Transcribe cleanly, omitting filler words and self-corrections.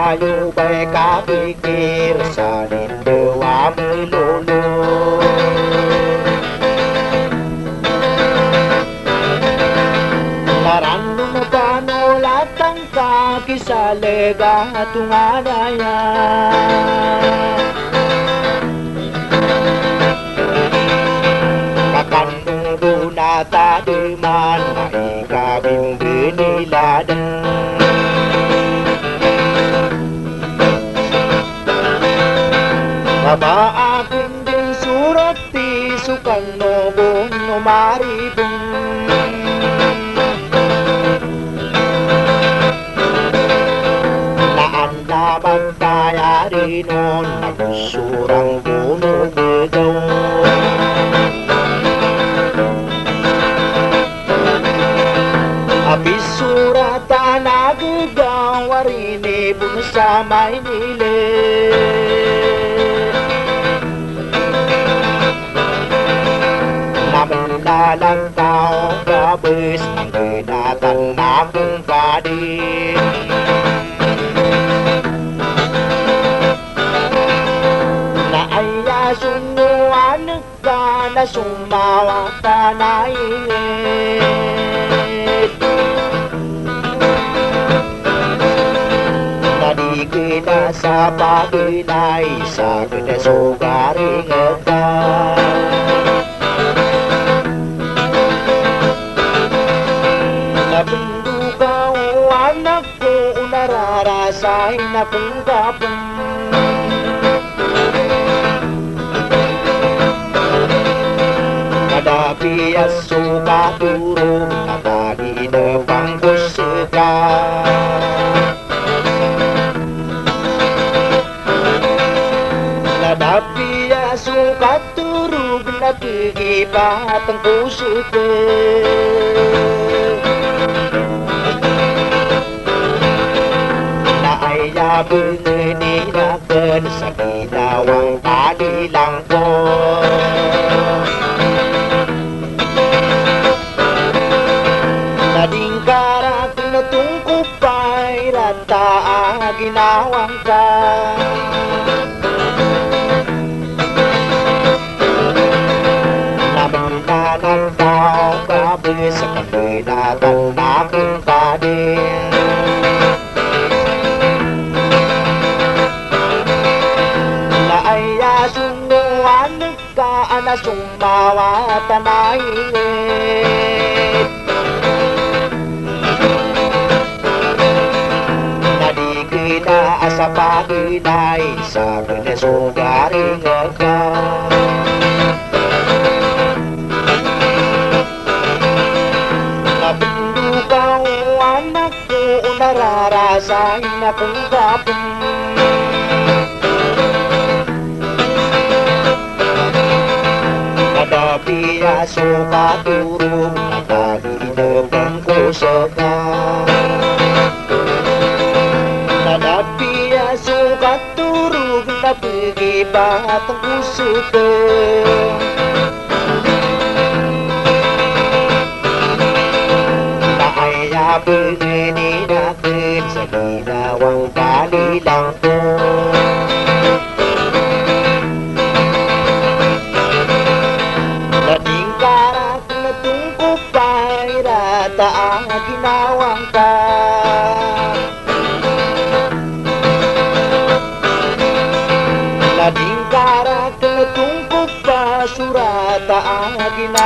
Tayo ba'y kapikir sa nindawa mo'y lolo? Narano na paano latang kakisalega at tunganaya? Kakandung na tadiman ay kabing biniladan. Maakin din surat ti sukan no bun no maribun. Naandaman kaya rin nun nagsurang puno begaw. Abis suratan nagagawa rin ibon sa Maynila. Dalang tao gabis ang binatang namong kadin. Naaya sunuan ka na sumawa ka na ingit. Nadigid na sa paginay sa kinasugaring ka. Nabundugaw anak ko, nararasay na kong kapong. Kadapi at suka turong nakagi na pangkusika. Kadapi at suka turong nakikipat ang kusika. Bengeninakan sa ginawang kanilang ko. Nading karat na tungkupay rata ginawang ka. Namandanan tao gabi sa kabinatang naking kadin. Sunuan ka na sumawa tanahingit. Nadigid na sa paginay sa kinasugaring ka. Nabundugaw anak ko, nararasay na kong kapong. Kadapi aso katurong nakaginagang kusaka. Kadapi aso katurong napigibat ang kusaka. Naaya bengeninakan sa ginawang kanilang ko. Ang ginawang ka. Lading karak na tungkol pa surata ang ginawang